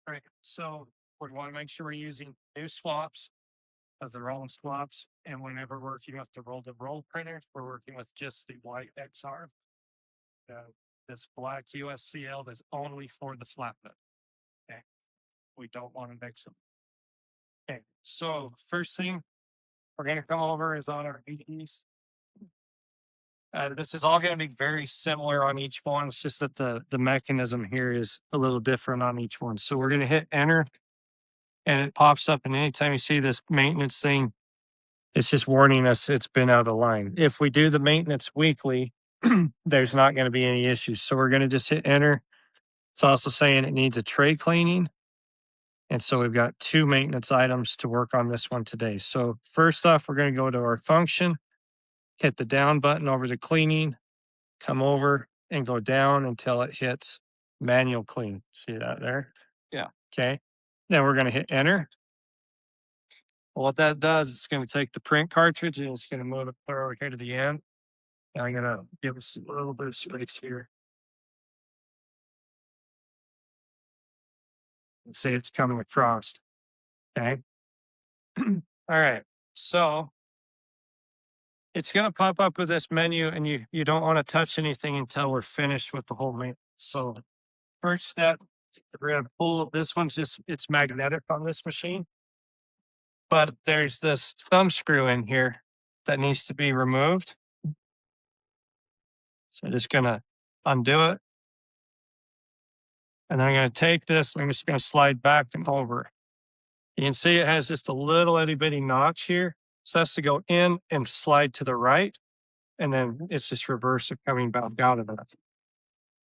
Right. So we want to make sure we're using new swaps of the Roland swaps. And whenever we're working with the roll to roll printers, we're working with just the white XR. This black USCL is only for the flatbed. Okay. We don't want to mix them. Okay. So first thing we're going to come over is on our VGs. This is all going to be very similar on each one. It's just that the mechanism here is a little different on each one. So we're going to hit enter and it pops up. And anytime you see this maintenance thing, it's just warning us it's been out of line. If we do the maintenance weekly, there's not going to be any issues. So we're going to just hit enter. It's also saying it needs a tray cleaning. And so we've got 2 maintenance items to work on this one today. So first off, we're going to go to our function, hit the down button over to cleaning, come over and go down until it hits manual clean. See that there? Yeah. Okay. Then we're going to hit enter. What that does, it's going to take the print cartridge and it's going to move it clear over here to the end. And I'm going to give us a little bit of space here. And see it's coming across. Okay. All right. So it's going to pop up with this menu and you don't want to touch anything until we're finished with the whole maintenance. So first step, we're going to pull, this one's just, it's magnetic on this machine. But there's this thumb screw in here that needs to be removed. So I'm just going to undo it. And then I'm going to take this, I'm just going to slide back and over. You can see it has just a little itty bitty notch here. So that's to go in and slide to the right. And then it's just reverse of coming back out of it.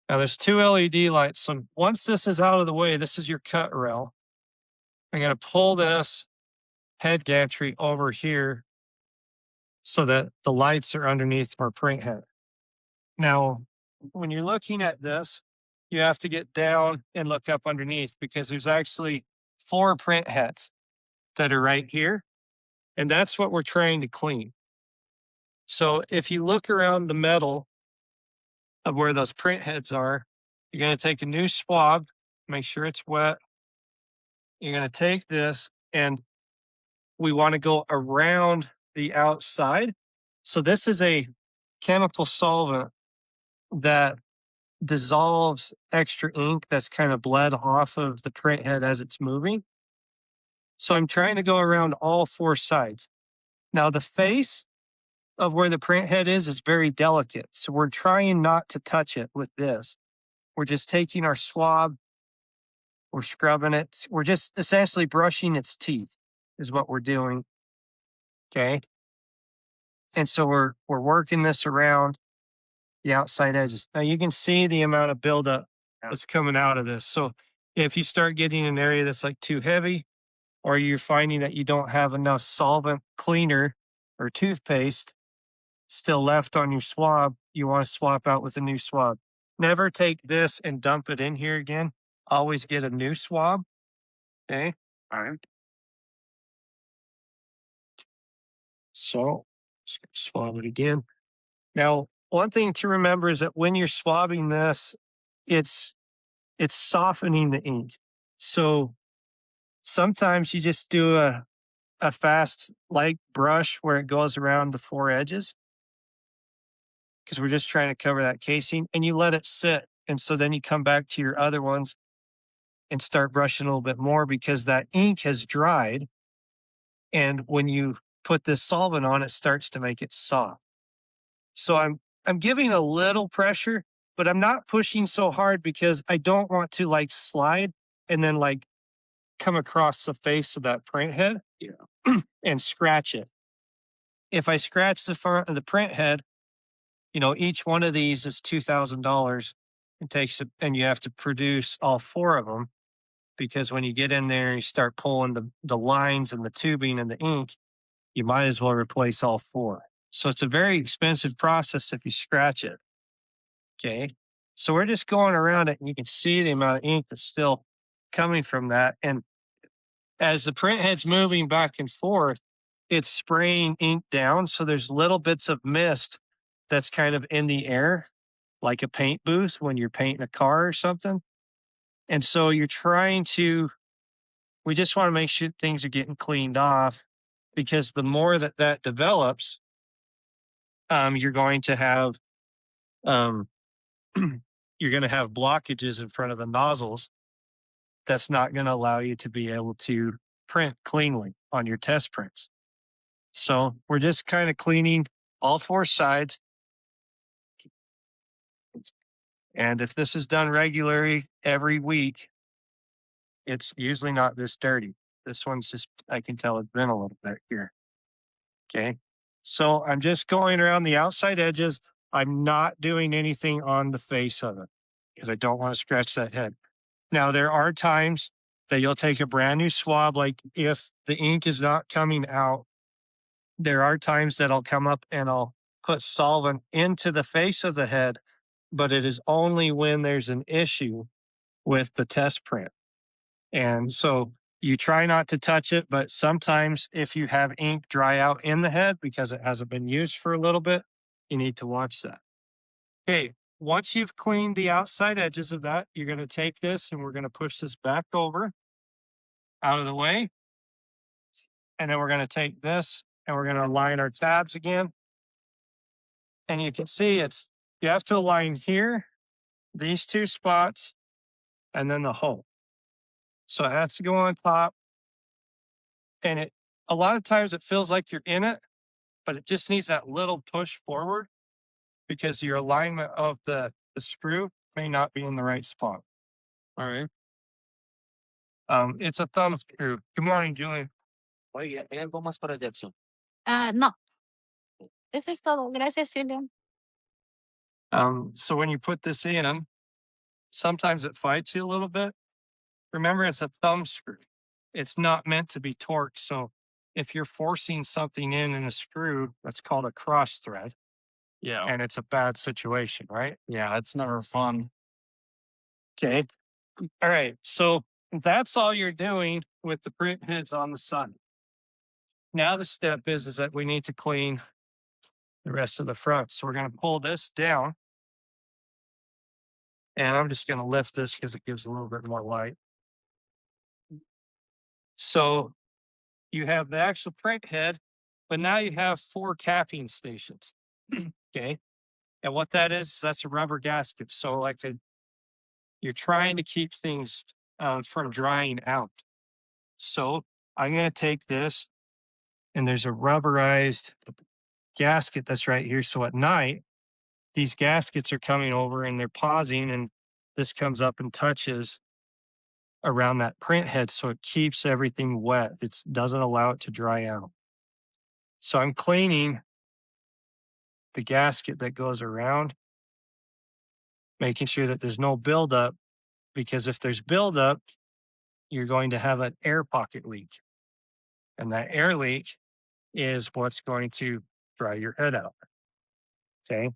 Now there's 2 LED lights. So once this is out of the way, this is your cut rail. I'm going to pull this head gantry over here so that the lights are underneath our print head. Now, when you're looking at this, you have to get down and look up underneath because there's actually 4 print heads that are right here. And that's what we're trying to clean. So if you look around the metal of where those print heads are, you're going to take a new swab, make sure it's wet. You're going to take this and we want to go around the outside. So this is a chemical solvent that dissolves extra ink that's kind of bled off of the print head as it's moving. So I'm trying to go around all 4 sides. Now the face of where the print head is very delicate. So we're trying not to touch it with this. We're just taking our swab, we're scrubbing it. We're just essentially brushing its teeth is what we're doing. Okay. And so we're working this around the outside edges. Now you can see the amount of buildup that's coming out of this. So if you start getting an area that's like too heavy, or you're finding that you don't have enough solvent cleaner or toothpaste still left on your swab, you want to swap out with a new swab. Never take this and dump it in here again. Always get a new swab. Okay. All right. So just swab it again. Now, one thing to remember is that when you're swabbing this, it's softening the ink. So sometimes you just do a fast light brush where it goes around the 4 edges because we're just trying to cover that casing and you let it sit. And so then you come back to your other ones and start brushing a little bit more because that ink has dried. And when you put this solvent on, it starts to make it soft. So I'm giving a little pressure, but I'm not pushing so hard because I don't want to like slide and then like come across the face of that print head and scratch it. If I scratch the front of the print head, you know, each one of these is $2,000. It takes, and you have to produce all 4 of them because when you get in there and you start pulling the lines and the tubing and the ink, you might as well replace all 4. So it's a very expensive process if you scratch it. Okay. So we're just going around it and you can see the amount of ink that's still coming from that. And as the print head's moving back and forth, it's spraying ink down. So there's little bits of mist that's kind of in the air, like a paint booth when you're painting a car or something. And so you're trying to, we just want to make sure things are getting cleaned off, because the more that that develops, you're going to have, um, you're going to have blockages in front of the nozzles. That's not going to allow you to be able to print cleanly on your test prints. So we're just kind of cleaning all four sides. And if this is done regularly every week, it's usually not this dirty. This one's just, I can tell it's been a little bit here. Okay. So I'm just going around the outside edges. I'm not doing anything on the face of it because I don't want to scratch that head. Now, there are times that you'll take a brand new swab, like if the ink is not coming out, there are times that I'll come up and I'll put solvent into the face of the head, but it is only when there's an issue with the test print. And so you try not to touch it, but sometimes if you have ink dry out in the head because it hasn't been used for a little bit, you need to watch that. Okay, once you've cleaned the outside edges of that, you're going to take this and we're going to push this back over out of the way. And then we're going to take this and we're going to align our tabs again. And you can see you have to align here, these two spots, and then the hole. So it has to go on top. And a lot of times it feels like you're in it, but it just needs that little push forward because your alignment of the screw may not be in the right spot. All right. It's a thumb screw. Good morning, Julian. Oye, ¿hay algo más para Jackson? No. Eso es todo. Gracias, Julian. So when you put this in, sometimes it fights you a little bit. Remember, it's a thumb screw. It's not meant to be torqued. So if you're forcing something in a screw, that's called a cross thread. Yeah. And it's a bad situation, right? Yeah, it's never fun. Okay. All right. So that's all you're doing with the print heads on the side. Now the step is that we need to clean the rest of the front. So we're going to pull this down. And I'm just going to lift this because it gives a little bit more light. So you have the actual print head, but now you have 4 capping stations. Okay. And what that is, that's a rubber gasket. So you're trying to keep things from drying out. So I'm going to take this, and there's a rubberized gasket that's right here. So at night, these gaskets are coming over and they're pausing, and this comes up and touches around that print head. So it keeps everything wet. It doesn't allow it to dry out. So I'm cleaning the gasket that goes around, making sure that there's no buildup, because if there's buildup, you're going to have an air pocket leak. And that air leak is what's going to dry your head out. Okay.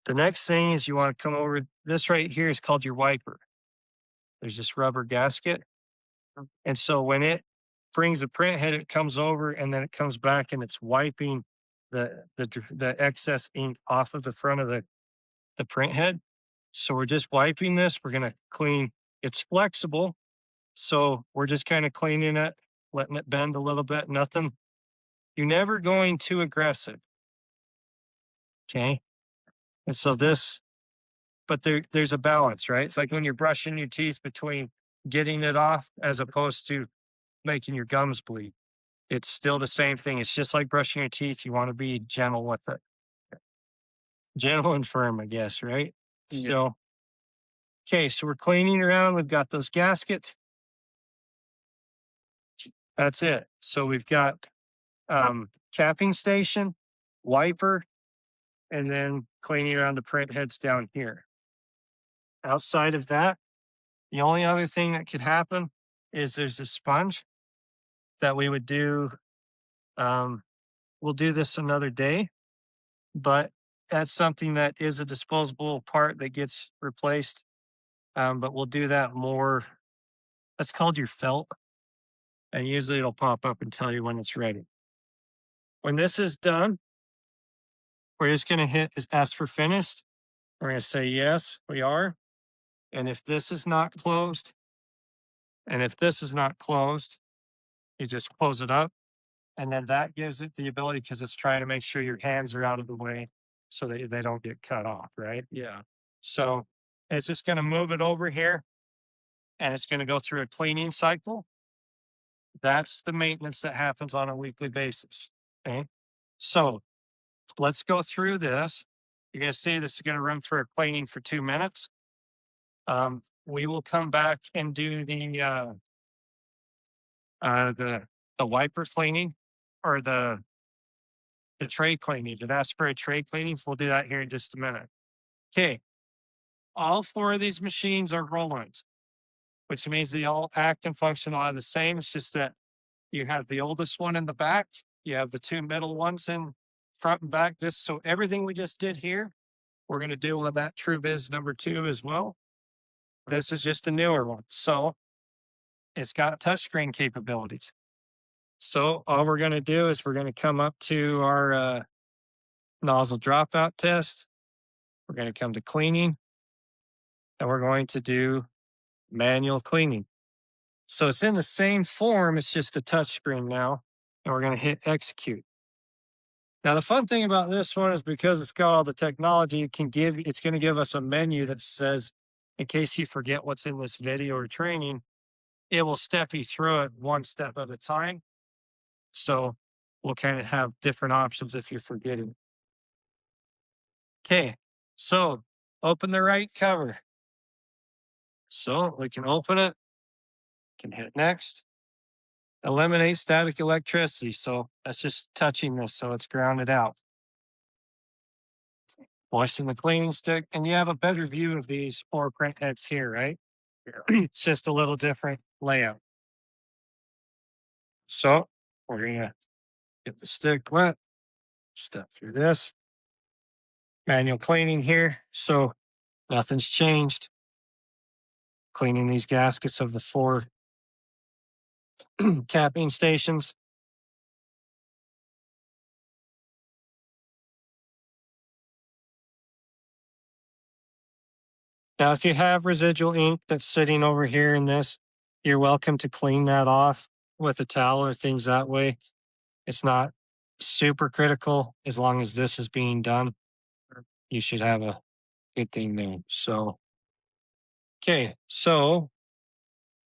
The next thing is you want to come over. This right here is called your wiper. There's this rubber gasket. And so when it brings the print head, it comes over and then it comes back and it's wiping the excess ink off of the front of the print head. So we're just wiping this. We're going to clean. It's flexible. So we're just kind of cleaning it, letting it bend a little bit. Nothing. You're never going too aggressive. Okay. And so but there's a balance, right? It's like when you're brushing your teeth between getting it off as opposed to making your gums bleed. It's still the same thing. It's just like brushing your teeth. You want to be gentle with it. Gentle and firm, I guess, right? Yeah. So, okay, so we're cleaning around. We've got those gaskets. That's it. So we've got capping station, wiper, and then cleaning around the print heads down here. Outside of that, the only other thing that could happen is there's a sponge that we would do. We'll do this another day, but that's something that is a disposable part that gets replaced. But we'll do that more. That's called your felt. And usually it'll pop up and tell you when it's ready. When this is done, we're just going to ask for finished. We're going to say, yes, we are. And if this is not closed, you just close it up. And then that gives it the ability, because it's trying to make sure your hands are out of the way so that they don't get cut off, right? Yeah. So it's just going to move it over here and it's going to go through a cleaning cycle. That's the maintenance that happens on a weekly basis. Okay. So let's go through this. You're going to see this is going to run for a cleaning for 2 minutes. We will come back and do the wiper cleaning, or the tray cleaning. It asks for a tray cleaning. We'll do that here in just a minute. Okay. All 4 of these machines are Roland, which means they all act and function are the same. It's just that you have the oldest one in the back, you have the 2 middle ones in front and back. So everything we just did here, we're going to do with that TrueViz number 2 as well. This is just a newer one. So it's got touchscreen capabilities. So all we're going to do is we're going to come up to our nozzle dropout test. We're going to come to cleaning, and we're going to do manual cleaning. So it's in the same form, it's just a touchscreen now, and we're going to hit execute. Now, the fun thing about this one is because it's got all the technology, it's going to give us a menu that says, in case you forget what's in this video or training, it will step you through it one step at a time. So we'll kind of have different options if you're forgetting. Okay, so open the right cover. So we can open it, can hit next. Eliminate static electricity. So that's just touching this, so it's grounded out. Moisten the cleaning stick, and you have a better view of these 4 print heads here, right? It's just a little different layout. So we're gonna get the stick wet, step through this. Manual cleaning here, so nothing's changed. Cleaning these gaskets of the 4 capping stations. Now, if you have residual ink that's sitting over here in this, you're welcome to clean that off with a towel or things that way. It's not super critical as long as this is being done. You should have a good thing there. So, okay, so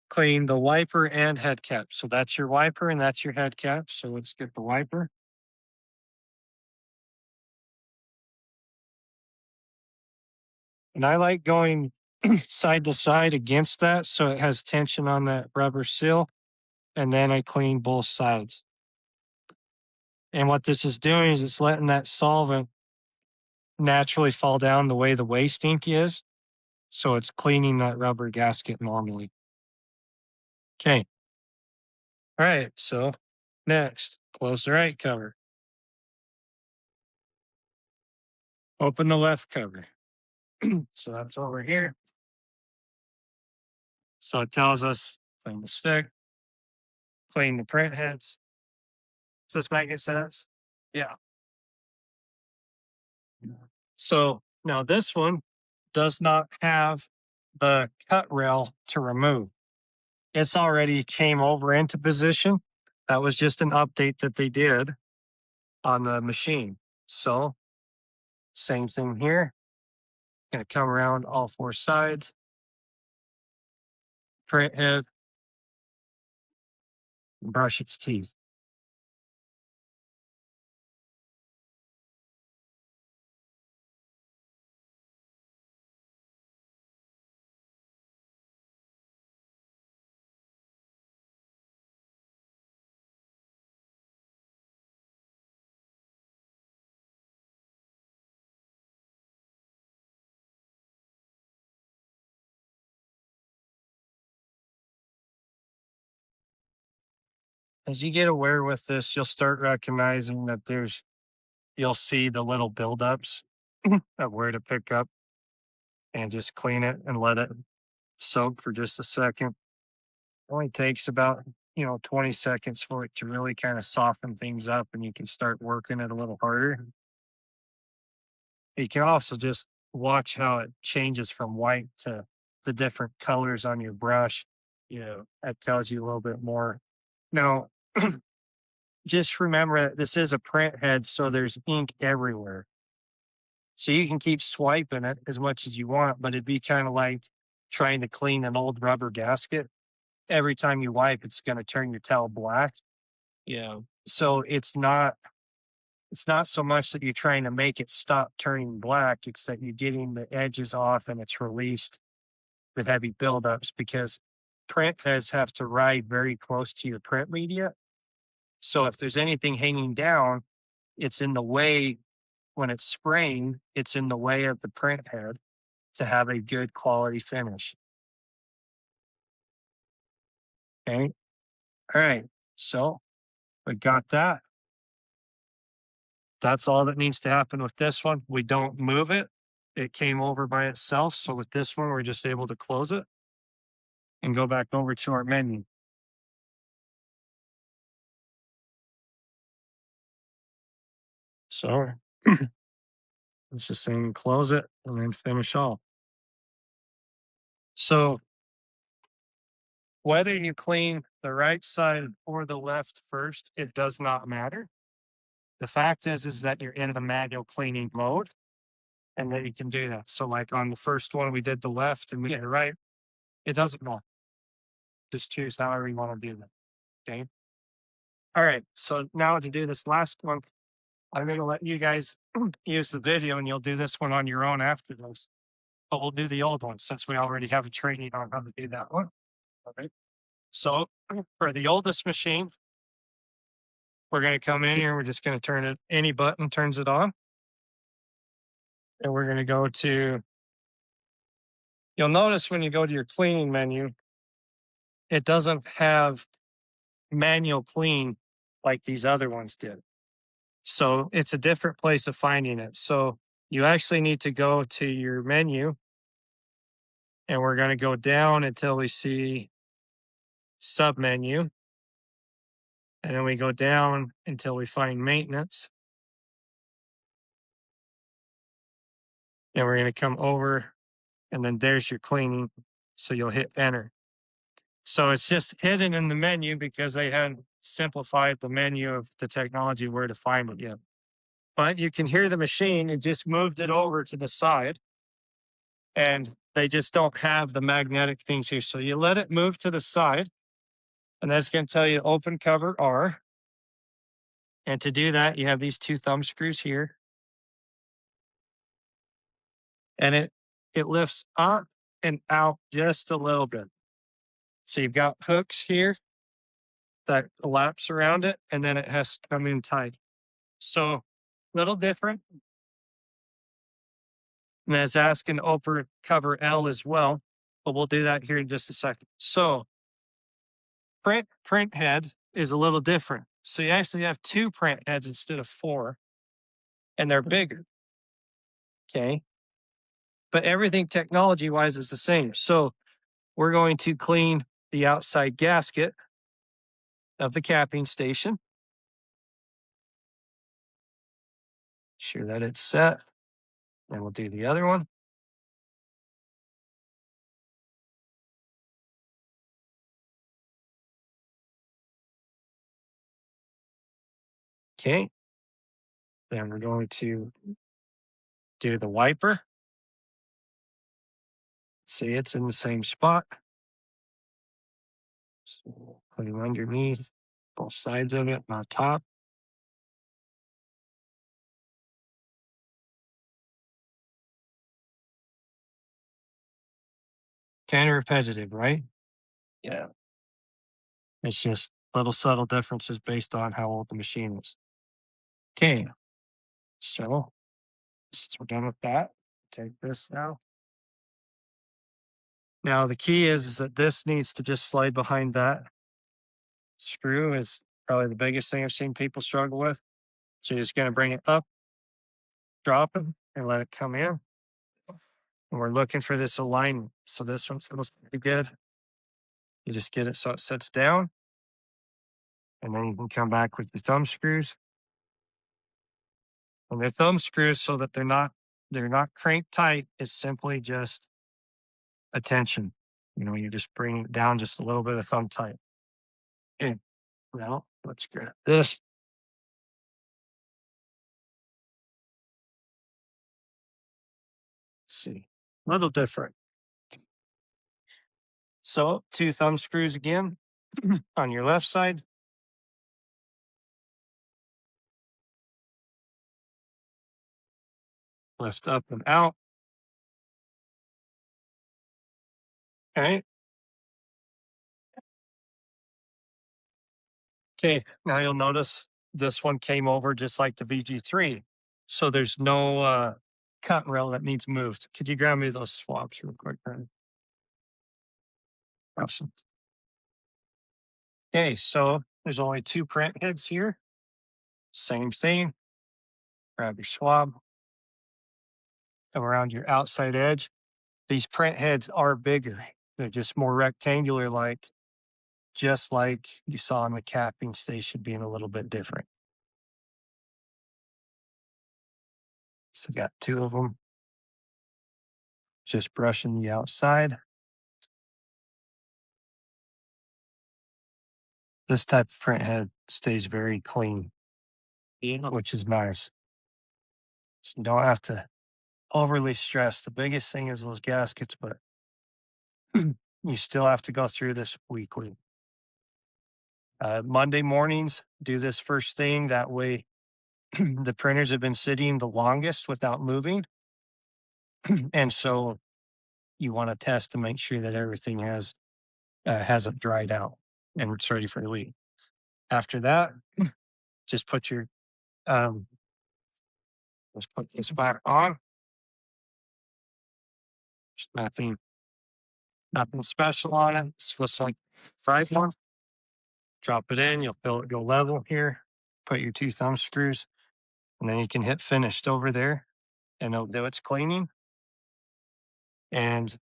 clean the wiper and head cap. So that's your wiper and that's your head cap. So let's get the wiper. And I like going side to side against that so it has tension on that rubber seal. And then I clean both sides. And what this is doing is it's letting that solvent naturally fall down the way the waste ink is. So it's cleaning that rubber gasket normally. Okay. All right. So next, close the right cover. Open the left cover. So that's over here. So it tells us clean the stick, clean the print heads. Does this make sense? Yeah. So now this one does not have the cut rail to remove. It's already came over into position. That was just an update that they did on the machine. So same thing here. Gonna come around all 4 sides. Print head. Brush its teeth. As you get aware with this, you'll start recognizing that you'll see the little buildups of where to pick up and just clean it and let it soak for just a second. It only takes about 20 seconds for it to really kind of soften things up, and you can start working it a little harder. You can also just watch how it changes from white to the different colors on your brush. That tells you a little bit more. Now, just remember that this is a print head, so there's ink everywhere. So you can keep swiping it as much as you want, but it'd be kind of like trying to clean an old rubber gasket. Every time you wipe, it's going to turn your towel black. Yeah. So it's not so much that you're trying to make it stop turning black. It's that you're getting the edges off and it's released with heavy buildups, because print heads have to ride very close to your print media. So if there's anything hanging down, it's in the way when it's spraying, it's in the way of the print head to have a good quality finish. Okay. All right. So we got that. That's all that needs to happen with this one. We don't move it. It came over by itself. So with this one, we're just able to close it and go back over to our menu. So it's just saying close it and then finish off. So whether you clean the right side or the left first, it does not matter. The fact is that you're in the manual cleaning mode and that you can do that. So like on the first one, we did the left and we did the right. It doesn't matter. Just choose however you want to do that. Okay. All right. So now to do this last one, I'm going to let you guys use the video and you'll do this one on your own after this. But we'll do the old one since we already have a training on how to do that one. All right. So for the oldest machine, we're going to come in here. We're just going to turn it. Any button turns it on. And we're going to go to, you'll notice when you go to your cleaning menu, it doesn't have manual clean like these other ones did. So it's a different place of finding it. So you actually need to go to your menu and we're going to go down until we see sub menu. And then we go down until we find maintenance. And we're going to come over and then there's your cleaning. So you'll hit enter. So it's just hidden in the menu because they hadn't simplified the menu of the technology where to find it yet. But you can hear the machine. It just moved it over to the side. And they just don't have the magnetic things here. So you let it move to the side. And that's going to tell you open cover R. And to do that, you have these two thumb screws here. And it lifts up and out just a little bit. So you've got hooks here that elapse around it, and then it has to come in tight. So a little different. And that's asking to open cover L as well, but we'll do that here in just a second. So print head is a little different. So you actually have 2 print heads instead of 4, and they're bigger. Okay. But everything technology wise is the same. So we're going to clean the outside gasket of the capping station. Sure that it's set. And we'll do the other one. Okay. Then we're going to do the wiper. See, it's in the same spot. So we'll put it underneath both sides of it on top. Kind of repetitive, right? Yeah. It's just little subtle differences based on how old the machine is. Okay. So since we're done with that, take this now. Now the key is that this needs to just slide behind that screw is probably the biggest thing I've seen people struggle with. So you're just going to bring it up, drop it, and let it come in. And we're looking for this alignment. So this one feels pretty good. You just get it so it sits down. And then you can come back with your thumb screws. And they're thumb screws so that they're not cranked tight. It's simply just attention. You just bring it down just a little bit of thumb tight. Okay, now let's get this. See, a little different. So 2 thumb screws again on your left side. Lift up and out. Okay. Okay, now you'll notice this one came over just like the VG3. So there's no cut rail that needs moved. Could you grab me those swabs real quick, Brandon? Awesome. Okay, so there's only 2 print heads here. Same thing. Grab your swab. Come around your outside edge. These print heads are bigger. They're just more rectangular, just like you saw on the capping station, being a little bit different. So got 2 of them. Just brushing the outside. This type of print head stays very clean, which is nice. So you don't have to overly stress. The biggest thing is those gaskets, but you still have to go through this weekly. Monday mornings, do this first thing. That way, the printers have been sitting the longest without moving. And so you want to test to make sure that everything hasn't dried out and it's ready for the week. After that, just put your let's put this back on. Just nothing special on it. It's just like fried one. Drop it in, you'll feel it go level here. Put your 2 thumb screws, and then you can hit finished over there, and it'll do its cleaning. And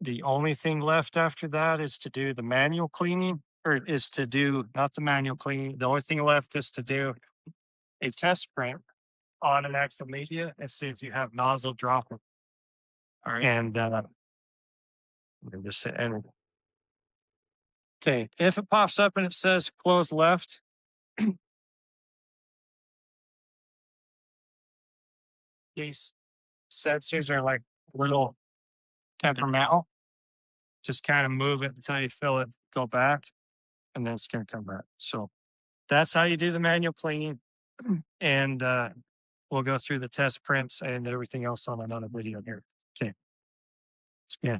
the only thing left after that is to do the manual cleaning, or is to do not the manual cleaning. The only thing left is to do a test print on an actual media and see if you have nozzle dropping. All right. And just hit enter. Okay, if it pops up and it says close left, these sensors are like little temperamental. Just kind of move it until you feel it go back, and then it's going to come back. So that's how you do the manual cleaning. And we'll go through the test prints and everything else on another video here. Okay. Yeah.